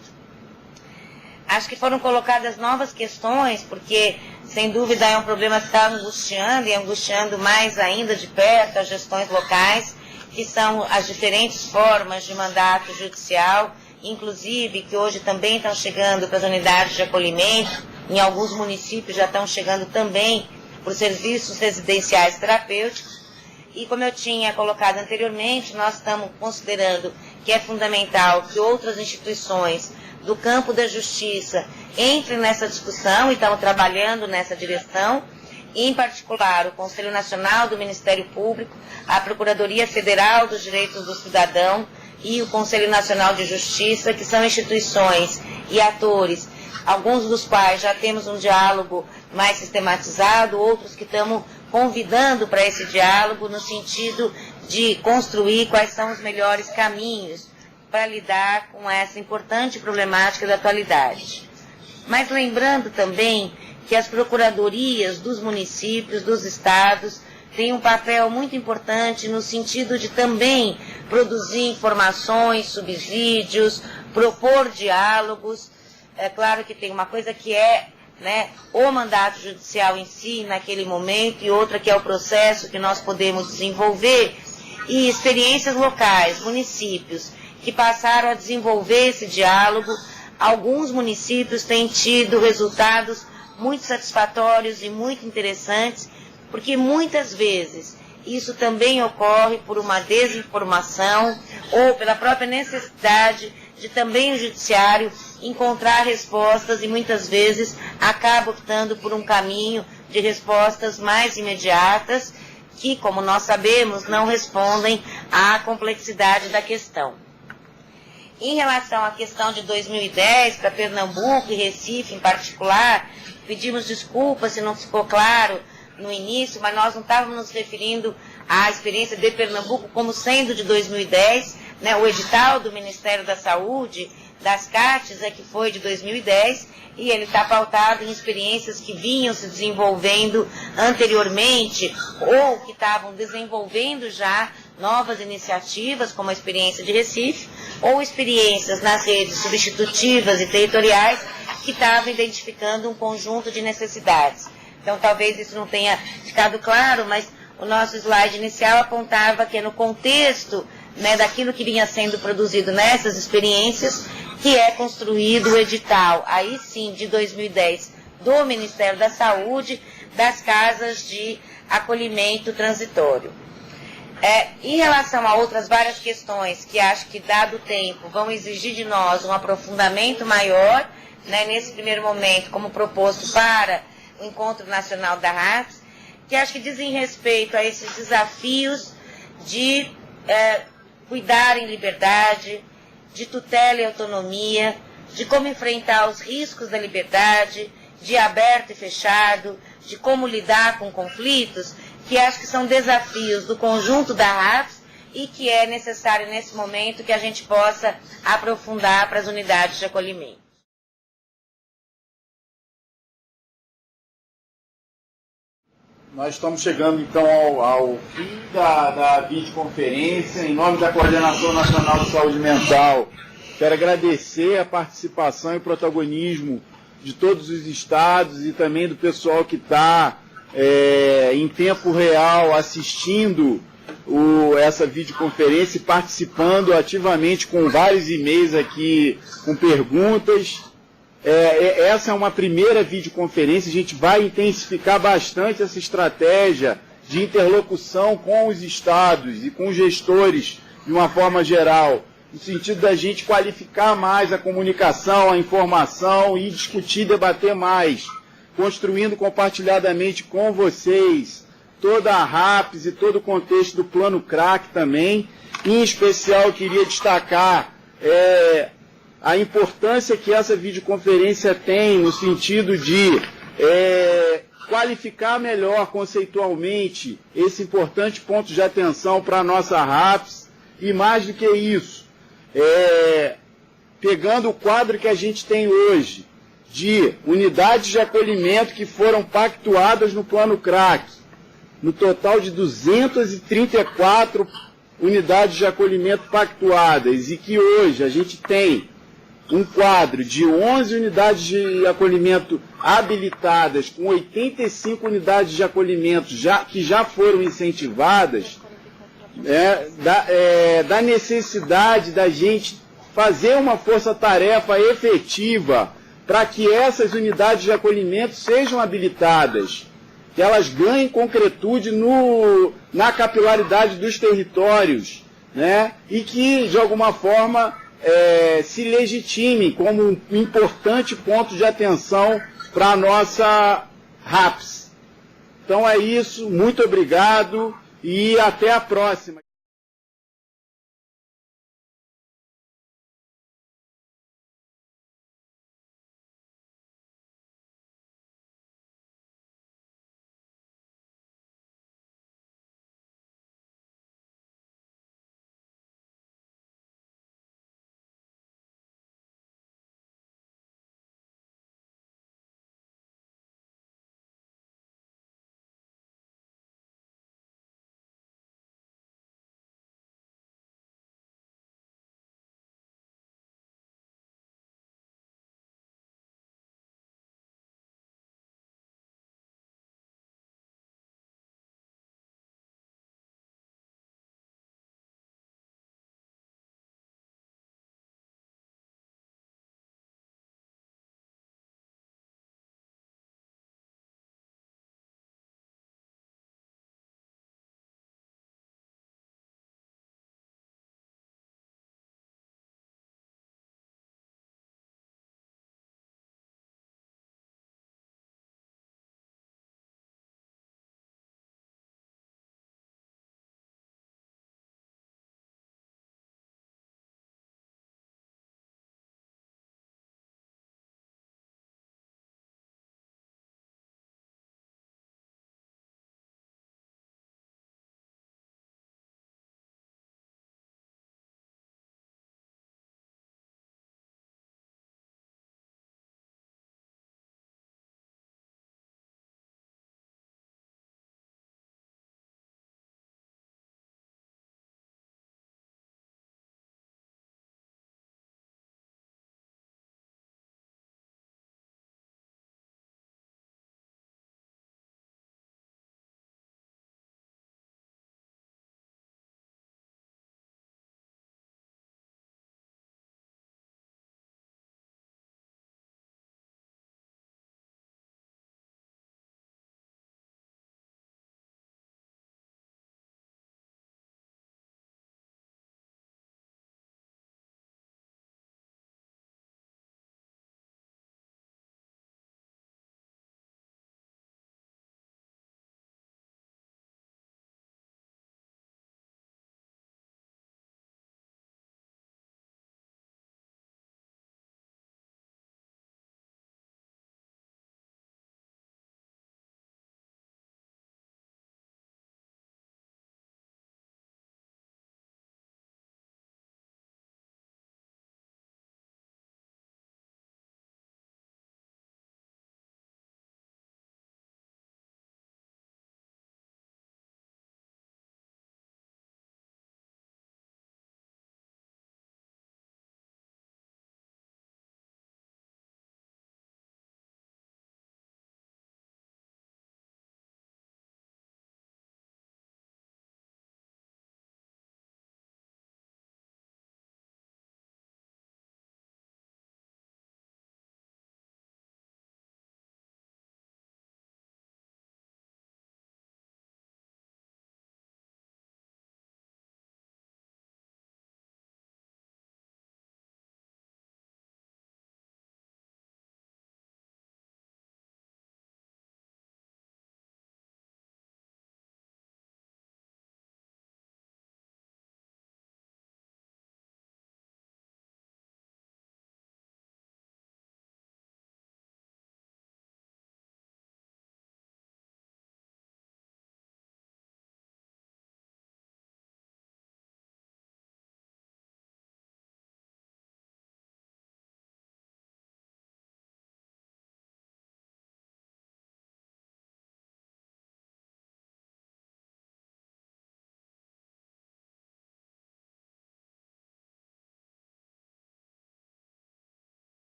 Acho que foram colocadas novas questões, porque, sem dúvida, é um problema que está angustiando, e angustiando mais ainda de perto as gestões locais, que são as diferentes formas de mandato judicial, inclusive que hoje também estão chegando para as unidades de acolhimento, em alguns municípios já estão chegando também por serviços residenciais terapêuticos. E como eu tinha colocado anteriormente, nós estamos considerando que é fundamental que outras instituições do campo da justiça entrem nessa discussão e estamos trabalhando nessa direção, em particular o Conselho Nacional do Ministério Público, a Procuradoria Federal dos Direitos do Cidadão e o Conselho Nacional de Justiça, que são instituições e atores, alguns dos quais já temos um diálogo mais sistematizado, outros que estamos convidando para esse diálogo no sentido de construir quais são os melhores caminhos para lidar com essa importante problemática da atualidade. Mas lembrando também que as procuradorias dos municípios, dos estados, têm um papel muito importante no sentido de também produzir informações, subsídios, propor diálogos. É claro que tem uma coisa que é, né, o mandato judicial em si, naquele momento, e outra que é o processo que nós podemos desenvolver, e experiências locais, municípios, que passaram a desenvolver esse diálogo. Alguns municípios têm tido resultados muito satisfatórios e muito interessantes, porque muitas vezes isso também ocorre por uma desinformação ou pela própria necessidade de também o judiciário encontrar respostas e muitas vezes acaba optando por um caminho de respostas mais imediatas que, como nós sabemos, não respondem à complexidade da questão. Em relação à questão de 2010, para Pernambuco e Recife em particular, pedimos desculpas se não ficou claro no início, mas nós não estávamos nos referindo à experiência de Pernambuco como sendo de 2010, né? O edital do Ministério da Saúde, das CATs, é que foi de 2010, e ele está pautado em experiências que vinham se desenvolvendo anteriormente ou que estavam desenvolvendo já novas iniciativas, como a experiência de Recife, ou experiências nas redes substitutivas e territoriais que estavam identificando um conjunto de necessidades. Então, talvez isso não tenha ficado claro, mas o nosso slide inicial apontava que no contexto, né, daquilo que vinha sendo produzido nessas experiências, que é construído o edital, aí sim, de 2010, do Ministério da Saúde, das casas de acolhimento transitório. Em relação a outras várias questões que acho que, dado o tempo, vão exigir de nós um aprofundamento maior, né, nesse primeiro momento, como proposto para o Encontro Nacional da RAPS, que acho que dizem respeito a esses desafios de cuidar em liberdade, de tutela e autonomia, de como enfrentar os riscos da liberdade de aberto e fechado, de como lidar com conflitos, que acho que são desafios do conjunto da RAPS e que é necessário nesse momento que a gente possa aprofundar para as unidades de acolhimento. Nós estamos chegando então ao fim da videoconferência. Em nome da Coordenação Nacional de Saúde Mental, quero agradecer a participação e protagonismo de todos os estados e também do pessoal que está em tempo real assistindo essa videoconferência e participando ativamente com vários e-mails aqui com perguntas. Essa é uma primeira videoconferência, a gente vai intensificar bastante essa estratégia de interlocução com os estados e com os gestores de uma forma geral, no sentido da gente qualificar mais a comunicação, a informação e discutir, debater mais, construindo compartilhadamente com vocês toda a RAPS e todo o contexto do Plano CRAC também. Em especial, eu queria destacar a importância que essa videoconferência tem no sentido de qualificar melhor conceitualmente esse importante ponto de atenção para a nossa RAPS e mais do que isso, pegando o quadro que a gente tem hoje de unidades de acolhimento que foram pactuadas no Plano CRAC, no total de 234 unidades de acolhimento pactuadas, e que hoje a gente tem um quadro de 11 unidades de acolhimento habilitadas, com 85 unidades de acolhimento que já foram incentivadas, da necessidade da gente fazer uma força-tarefa efetiva para que essas unidades de acolhimento sejam habilitadas, que elas ganhem concretude na capilaridade dos territórios, né? E que, de alguma forma, se legitime como um importante ponto de atenção para a nossa RAPS. Então é isso, muito obrigado e até a próxima.